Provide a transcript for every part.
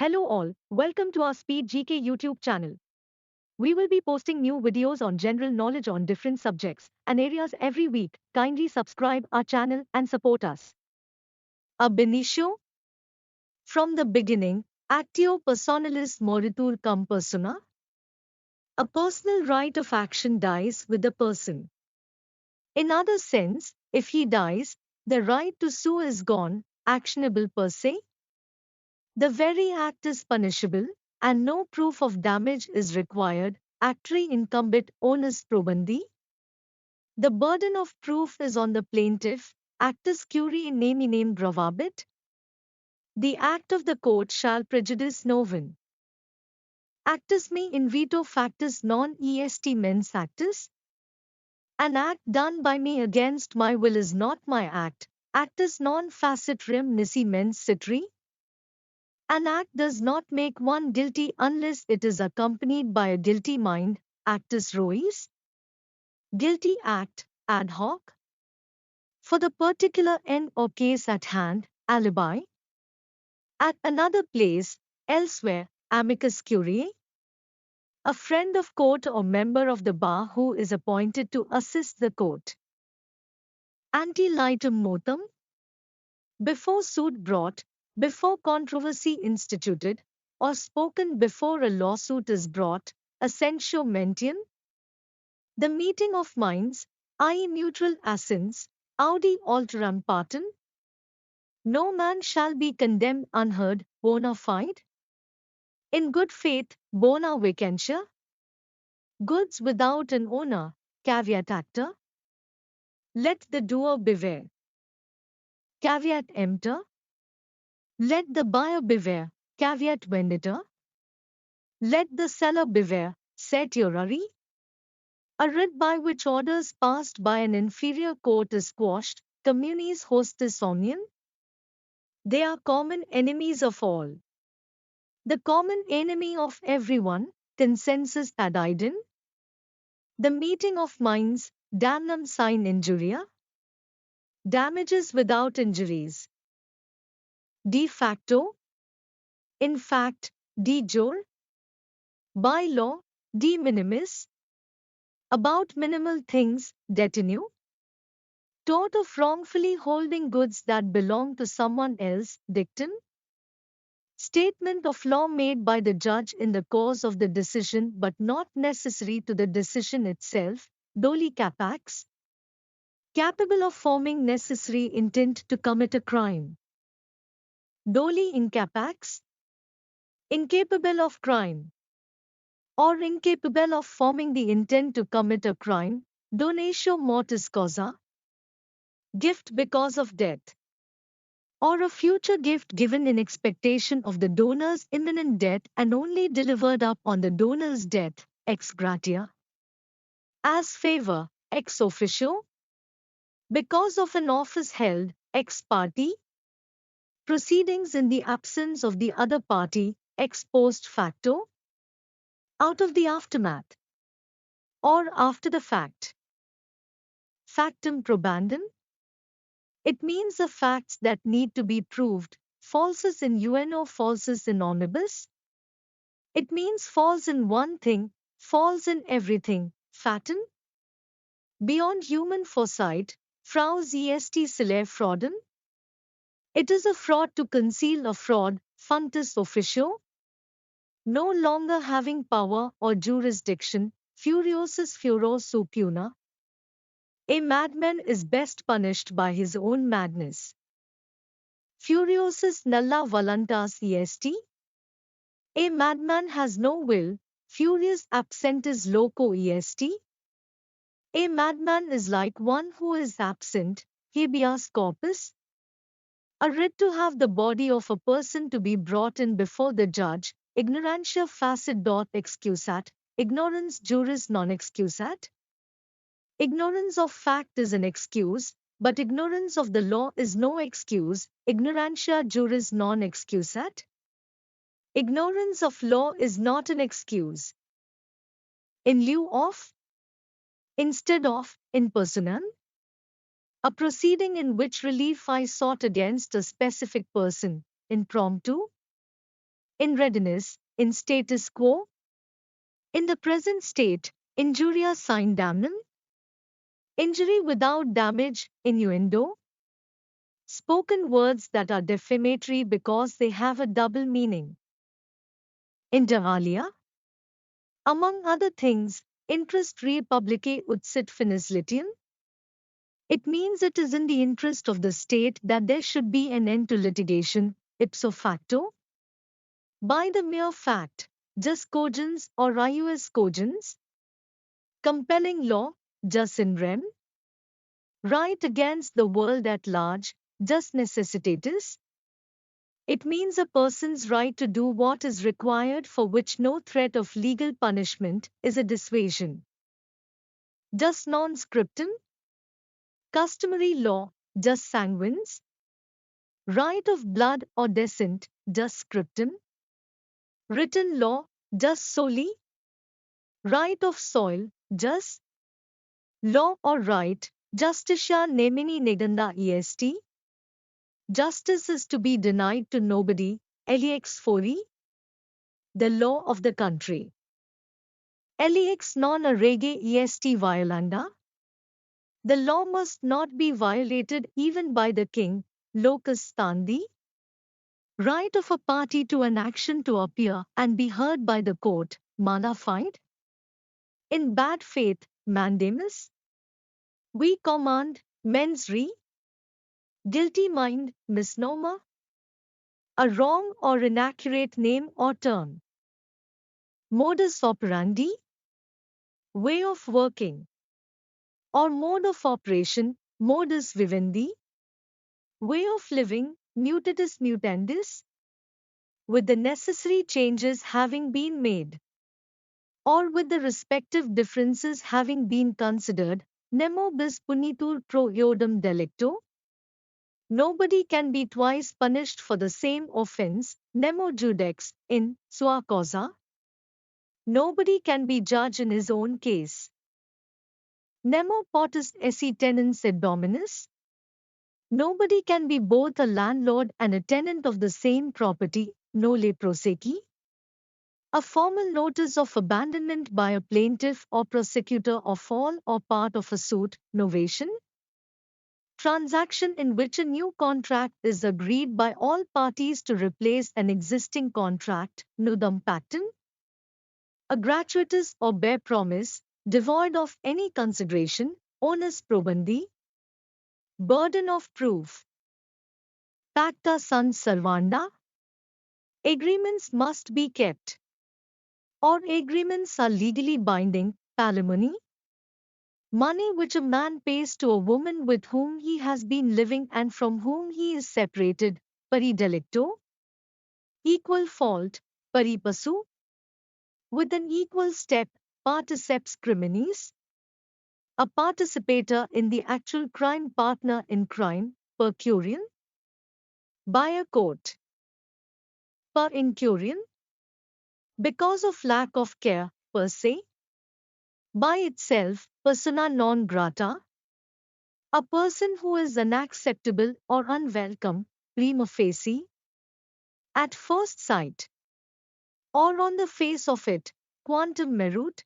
Hello all, welcome to our Speed GK YouTube channel. We will be posting new videos on general knowledge on different subjects and areas every week. Kindly subscribe our channel and support us. Ab initio, from the beginning, actio personalis moritur cum persona. A personal right of action dies with the person. In other sense, if he dies, the right to sue is gone, actionable per se. The very act is punishable, and no proof of damage is required, actri incumbit onus probandi. The burden of proof is on the plaintiff, actus curiae neminem gravabit. The act of the court shall prejudice no one. Actus me in vito factus non est mens actus. An act done by me against my will is not my act, actus non facit rem nisi mens citri. An act does not make one guilty unless it is accompanied by a guilty mind, actus reus. Guilty act, ad hoc. For the particular end or case at hand, alibi. At another place, elsewhere, amicus curiae. A friend of court or member of the bar who is appointed to assist the court. Ante litem motum. Before suit brought, before controversy instituted, or spoken before a lawsuit is brought, essentio mentium. The meeting of minds, i.e. neutral assents, audi alteram partem. No man shall be condemned unheard, bona fide. In good faith, bona vacentia. Goods without an owner, caveat acta. Let the doer beware. Caveat emptor. Let the buyer beware, caveat venditor. Let the seller beware, certiorari. A writ by which orders passed by an inferior court is quashed, communis hostis omnium. They are common enemies of all. The common enemy of everyone, consensus ad idem. The meeting of minds, damnum sine injuria. Damages without injuries. De facto. In fact, de jure. By law, de minimis. About minimal things, detinue. Tort of wrongfully holding goods that belong to someone else, dictum. Statement of law made by the judge in the course of the decision but not necessary to the decision itself, doli capax. Capable of forming necessary intent to commit a crime. Doli incapax. Incapable of crime. Or incapable of forming the intent to commit a crime, donatio mortis causa. Gift because of death. Or a future gift given in expectation of the donor's imminent death and only delivered up on the donor's death, ex gratia. As favor, ex officio. Because of an office held, ex parte. Proceedings in the absence of the other party, ex post facto. Out of the aftermath. Or after the fact. Factum probandum. It means the facts that need to be proved, falsus in uno falsus in omnibus. It means false in one thing, false in everything, fatum. Beyond human foresight, fraus est sile fraudum. It is a fraud to conceal a fraud, functus officio. No longer having power or jurisdiction, furiosus furor supuna. A madman is best punished by his own madness. Furiosus nulla voluntas est. A madman has no will, furious absentis loco est. A madman is like one who is absent, habeas corpus. A writ to have the body of a person to be brought in before the judge, ignorantia facit dot excusat, ignorance juris non excusat. Ignorance of fact is an excuse, but ignorance of the law is no excuse, ignorantia juris non excusat. Ignorance of law is not an excuse. In lieu of, instead of, in personam. A proceeding in which relief I sought against a specific person, impromptu. in readiness, in status quo, in the present state, injuria sine damnum, injury without damage, innuendo, spoken words that are defamatory because they have a double meaning. Inter alia, among other things, interest re publicae ut sit finis litium. It means it is in the interest of the state that there should be an end to litigation, ipso facto, by the mere fact, jus cogens or ius cogens, compelling law, jus in rem, right against the world at large, jus necessitatis. It means a person's right to do what is required for which no threat of legal punishment is a dissuasion. Jus non scriptum, customary law, jus sanguinis, right of blood or descent, jus scriptum, written law, jus soli, right of soil, jus, law or right, justitia nemini neganda est, justice is to be denied to nobody, eliex fori, the law of the country. Eliex non a rege est violanda, the law must not be violated even by the king, locus standi, right of a party to an action to appear and be heard by the court, mana fide. In bad faith, mandamus. We command, mens re. Guilty mind, misnomer. A wrong or inaccurate name or term. Modus operandi. Way of working. Or mode of operation, modus vivendi. Way of living, mutatis mutandis. With the necessary changes having been made, or with the respective differences having been considered, nemo bis punitur pro iodum delicto. Nobody can be twice punished for the same offense, nemo judex, in sua causa. Nobody can be judge in his own case. Nemo potest esse tenens et dominus. Nobody can be both a landlord and a tenant of the same property, noli prosequi. A formal notice of abandonment by a plaintiff or prosecutor of all or part of a suit, novation. Transaction in which a new contract is agreed by all parties to replace an existing contract, nudum pactum. A gratuitous or bare promise, devoid of any consideration, onus probandi. Burden of proof. Pacta sunt servanda. Agreements must be kept. Or agreements are legally binding, palimony. Money which a man pays to a woman with whom he has been living and from whom he is separated, pari delicto. Equal fault, pari passu. With an equal step, particeps criminis. A participator in the actual crime, partner in crime, per curiam. By a court. Per incuriam. Because of lack of care, per se. By itself, persona non grata. A person who is unacceptable or unwelcome, prima facie. At first sight. Or on the face of it, quantum meruit.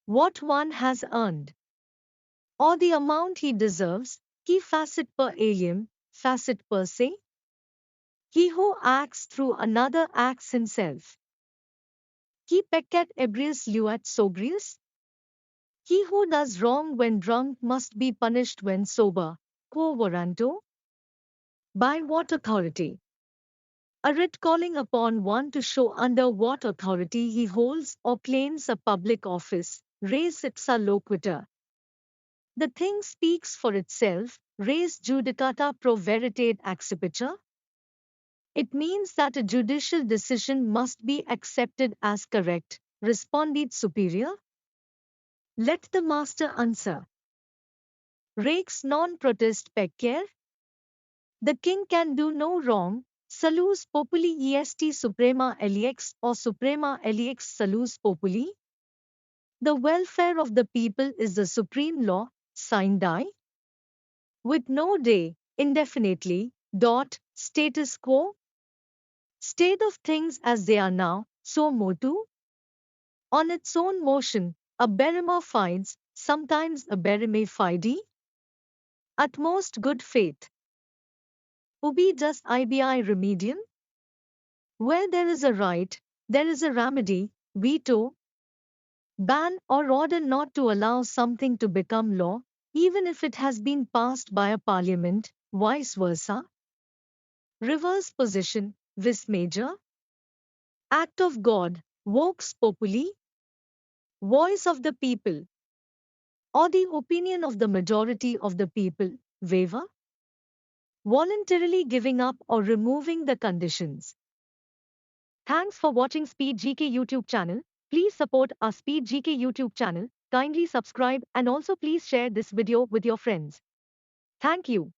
What one has earned. Or the amount he deserves, qui facit per alium, facit per se. He who acts through another acts himself. Qui peccat ebrius luat sobrius. He who does wrong when drunk must be punished when sober, quo warranto. By what authority? A writ calling upon one to show under what authority he holds or claims a public office, res ipsa loquitur. The thing speaks for itself, res judicata pro veritate accipitur. It means that a judicial decision must be accepted as correct, respondit superior. Let the master answer. Rex non protest pecare. The king can do no wrong. Salus populi est suprema eliex or suprema eliex salus populi. The welfare of the people is the supreme law, sine die. With no day, indefinitely, dot, status quo. State of things as they are now, so motu. On its own motion, a berima fides, sometimes a berime fide. At most good faith. Ubi just ibi remedium? Where there is a right, there is a remedy, veto, ban or order not to allow something to become law, even if it has been passed by a parliament, vice versa. Reverse position, vis major. Act of God, vox populi, voice of the people, or the opinion of the majority of the people, waiver. Voluntarily giving up or removing the conditions. Thanks for watching Speed GK YouTube channel. Please support our Speed GK YouTube channel. Kindly subscribe and also please share this video with your friends. Thank you.